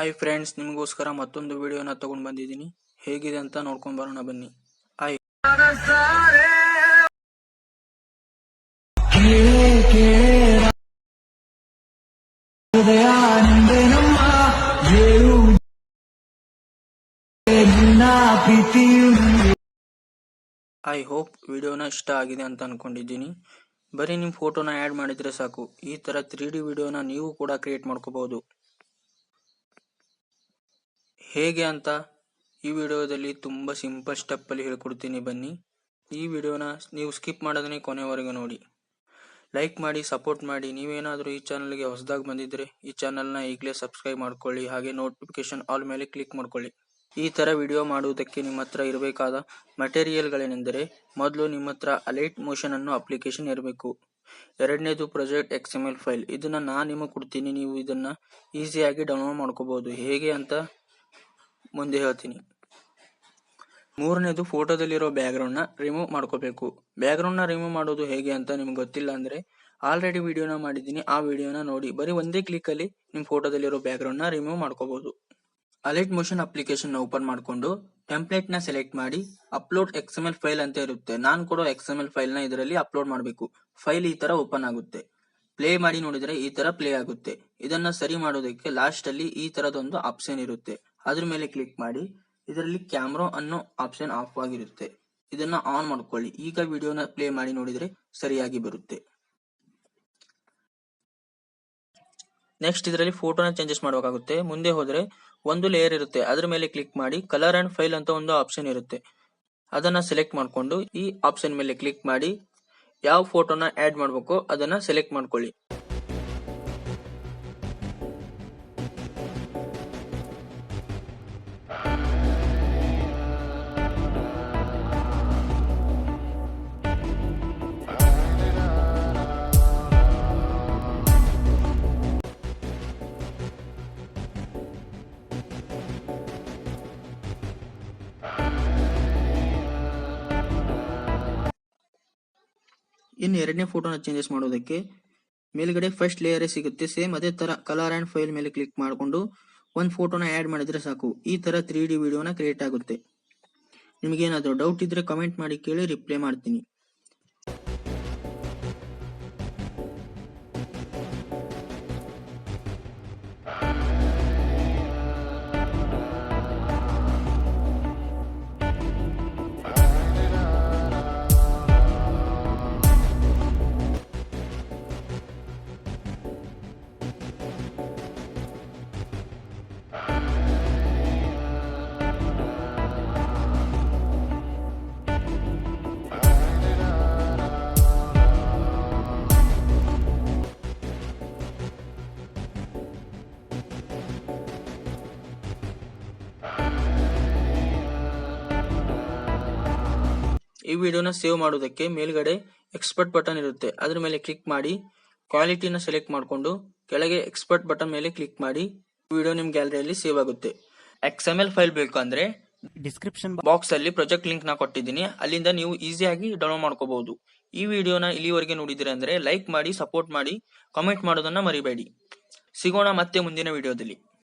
Hi friends, ನಿಮಗೋಸ್ಕರ ಮತ್ತೊಂದು ವಿಡಿಯೋನ ತಗೊಂಡು ಬಂದಿದ್ದೀನಿ. ಹೇಗಿದೆ ಅಂತ ನೋಡ್ಕೊಂಡು ಬರೋಣ ಬನ್ನಿ. ಹಾಯ್ ಐ ಹೋಪ್ ವಿಡಿಯೋನ ಇಷ್ಟ ಆಗಿದೆ ಅಂತ ಅನ್ಕೊಂಡಿದ್ದೀನಿ. ಬರೀ ನಿಮ್ಮ ಫೋಟೋನ ಆ್ಯಡ್ ಮಾಡಿದ್ರೆ ಸಾಕು. ಈ ತರ 3D ವಿಡಿಯೋನ ನೀವು ಕೂಡ ಕ್ರಿಯೇಟ್ ಮಾಡ್ಕೋಬಹುದು. ಹೇಗೆ ಅಂತ ಈ ವಿಡಿಯೋದಲ್ಲಿ ತುಂಬಾ ಸಿಂಪಲ್ ಸ್ಟೆಪ್ ಅಲ್ಲಿ ಹೇಳ್ಕೊಡ್ತೀನಿ ಬನ್ನಿ. ಈ ವಿಡಿಯೋನ ನೀವು ಸ್ಕಿಪ್ ಮಾಡೋದನ್ನೇ ಕೊನೆವರೆಗೂ ನೋಡಿ. ಲೈಕ್ ಮಾಡಿ, ಸಪೋರ್ಟ್ ಮಾಡಿ. ನೀವೇನಾದರೂ ಈ ಚಾನಲ್ಗೆ ಹೊಸದಾಗಿ ಬಂದಿದ್ರೆ ಈ ಚಾನಲ್ನ ಈಗಲೇ ಸಬ್ಸ್ಕ್ರೈಬ್ ಮಾಡ್ಕೊಳ್ಳಿ. ಹಾಗೆ ನೋಟಿಫಿಕೇಶನ್ ಆಲ್ ಮೇಲೆ ಕ್ಲಿಕ್ ಮಾಡ್ಕೊಳ್ಳಿ. ಈ ತರ ವಿಡಿಯೋ ಮಾಡುವುದಕ್ಕೆ ನಿಮ್ಮ ಹತ್ರ ಇರಬೇಕಾದ ಮಟೀರಿಯಲ್ಗಳೇನೆಂದರೆ, ಮೊದಲು ನಿಮ್ಮ ಹತ್ರ ಅಲೈಟ್ ಮೋಷನ್ ಅನ್ನೋ ಅಪ್ಲಿಕೇಶನ್ ಇರಬೇಕು. ಎರಡನೇದು ಪ್ರಾಜೆಕ್ಟ್ XML ಫೈಲ್. ಇದನ್ನ ನಾನು ನಿಮಗೆ ಕೊಡ್ತೀನಿ. ನೀವು ಇದನ್ನ ಈಸಿಯಾಗಿ ಡೌನ್ಲೋಡ್ ಮಾಡ್ಕೋಬಹುದು. ಹೇಗೆ ಅಂತ ಮುಂದೆ ಹೇಳ್ತೀನಿ. ಮೂರನೇದು ಫೋಟೋದಲ್ಲಿರೋ ಬ್ಯಾಕ್ಗ್ರೌಂಡ್ ನ ರಿಮೂವ್ ಮಾಡ್ಕೋಬೇಕು. ಬ್ಯಾಕ್ಗ್ರೌಂಡ್ ನ ರಿಮೂವ್ ಮಾಡೋದು ಹೇಗೆ ಅಂತ ನಿಮ್ಗೆ ಗೊತ್ತಿಲ್ಲ ಅಂದ್ರೆ ಆಲ್ರೆಡಿ ವಿಡಿಯೋನ ಮಾಡಿದ್ದೀನಿ, ಆ ವಿಡಿಯೋನ ನೋಡಿ. ಬರೀ ಒಂದೇ ಕ್ಲಿಕ್ ಅಲ್ಲಿ ನಿಮ್ ಫೋಟೋದಲ್ಲಿರೋ ಬ್ಯಾಕ್ಗ್ರೌಂಡ್ ನ ರಿಮೂವ್ ಮಾಡ್ಕೋಬಹುದು. ಅಲೈಟ್ ಮೋಷನ್ ಅಪ್ಲಿಕೇಶನ್ ನ ಓಪನ್ ಮಾಡ್ಕೊಂಡು ಟೆಂಪ್ಲೇಟ್ ನ ಸೆಲೆಕ್ಟ್ ಮಾಡಿ ಅಪ್ಲೋಡ್ XML ಫೈಲ್ ಅಂತ ಇರುತ್ತೆ. ನಾನು ಕೊಡೋ XML ಫೈಲ್ ನ ಇದರಲ್ಲಿ ಅಪ್ಲೋಡ್ ಮಾಡಬೇಕು. ಫೈಲ್ ಈ ತರ ಓಪನ್ ಆಗುತ್ತೆ. ಪ್ಲೇ ಮಾಡಿ ನೋಡಿದ್ರೆ ಈ ತರ ಪ್ಲೇ ಆಗುತ್ತೆ. ಇದನ್ನ ಸರಿ ಮಾಡೋದಕ್ಕೆ ಲಾಸ್ಟ್ ಅಲ್ಲಿ ಈ ತರದೊಂದು ಆಪ್ಷನ್ ಇರುತ್ತೆ. ಅದ್ರ ಮೇಲೆ ಕ್ಲಿಕ್ ಮಾಡಿ. ಇದರಲ್ಲಿ ಕ್ಯಾಮ್ರಾ ಅನ್ನೋ ಆಪ್ಷನ್ ಆಫ್ ಆಗಿರುತ್ತೆ. ಇದನ್ನ ಆನ್ ಮಾಡ್ಕೊಳ್ಳಿ. ಈಗ ವಿಡಿಯೋನ ಪ್ಲೇ ಮಾಡಿ ನೋಡಿದ್ರೆ ಸರಿಯಾಗಿ ಬರುತ್ತೆ. ನೆಕ್ಸ್ಟ್ ಇದರಲ್ಲಿ ಫೋಟೋನ ಚೇಂಜಸ್ ಮಾಡಬೇಕಾಗುತ್ತೆ. ಮುಂದೆ ಹೋದ್ರೆ ಒಂದು ಲೇಯರ್ ಇರುತ್ತೆ. ಅದ್ರ ಮೇಲೆ ಕ್ಲಿಕ್ ಮಾಡಿ ಕಲರ್ ಅಂಡ್ ಫೈಲ್ ಅಂತ ಒಂದು ಆಪ್ಷನ್ ಇರುತ್ತೆ. ಅದನ್ನ ಸೆಲೆಕ್ಟ್ ಮಾಡ್ಕೊಂಡು ಈ ಆಪ್ಷನ್ ಮೇಲೆ ಕ್ಲಿಕ್ ಮಾಡಿ ಯಾವ ಫೋಟೋನ ಆಡ್ ಮಾಡ್ಬೇಕೋ ಅದನ್ನ ಸೆಲೆಕ್ಟ್ ಮಾಡ್ಕೊಳ್ಳಿ. ಇನ್ನು ಎರಡನೇ ಫೋಟೋನ ಚೇಂಜಸ್ ಮಾಡೋದಕ್ಕೆ ಮೇಲ್ಗಡೆ ಫಸ್ಟ್ ಲೇಯರ್ ಸಿಗುತ್ತೆ. ಸೇಮ್ ಅದೇ ತರ ಕಲರ್ ಅಂಡ್ ಫೈಲ್ ಮೇಲೆ ಕ್ಲಿಕ್ ಮಾಡಿಕೊಂಡು ಒಂದು ಫೋಟೋನ ಆಡ್ ಮಾಡಿದ್ರೆ ಸಾಕು. ಈ ತರ 3D ವಿಡಿಯೋನ ಕ್ರಿಯೇಟ್ ಆಗುತ್ತೆ. ನಿಮಗೇನಾದ್ರೂ ಡೌಟ್ ಇದ್ರೆ ಕಮೆಂಟ್ ಮಾಡಿ ಕೇಳಿ, ರಿಪ್ಲೈ ಮಾಡ್ತೀನಿ. ಈ ವಿಡಿಯೋನ ಸೇವ್ ಮಾಡೋದಕ್ಕೆ ಮೇಲ್ಗಡೆ ಎಕ್ಸ್ಪರ್ಟ್ ಬಟನ್ ಇರುತ್ತೆ. ಅದ್ರ ಮೇಲೆ ಕ್ಲಿಕ್ ಮಾಡಿ ಕ್ವಾಲಿಟಿನ ಸೆಲೆಕ್ಟ್ ಮಾಡಿಕೊಂಡು ಕೆಳಗೆ ಎಕ್ಸ್ಪರ್ಟ್ ಬಟನ್ ಮೇಲೆ ಕ್ಲಿಕ್ ಮಾಡಿ ವಿಡಿಯೋ ನಿಮ್ ಗ್ಯಾಲರಿಯಲ್ಲಿ ಸೇವ್ ಆಗುತ್ತೆ. XML ಫೈಲ್ ಬೇಕು ಅಂದ್ರೆ ಡಿಸ್ಕ್ರಿಪ್ಷನ್ ಬಾಕ್ಸ್ ಅಲ್ಲಿ ಪ್ರಾಜೆಕ್ಟ್ ಲಿಂಕ್ ನ ಕೊಟ್ಟಿದ್ದೀನಿ. ಅಲ್ಲಿಂದ ನೀವು ಈಸಿಯಾಗಿ ಡೌನ್ಲೋಡ್ ಮಾಡ್ಕೋಬಹುದು. ಈ ವಿಡಿಯೋನ ಇಲ್ಲಿವರೆಗೆ ನೋಡಿದ್ರೆ ಅಂದ್ರೆ ಲೈಕ್ ಮಾಡಿ, ಸಪೋರ್ಟ್ ಮಾಡಿ, ಕಾಮೆಂಟ್ ಮಾಡೋದನ್ನ ಮರಿಬೇಡಿ. ಸಿಗೋಣ ಮತ್ತೆ ಮುಂದಿನ ವಿಡಿಯೋದಲ್ಲಿ.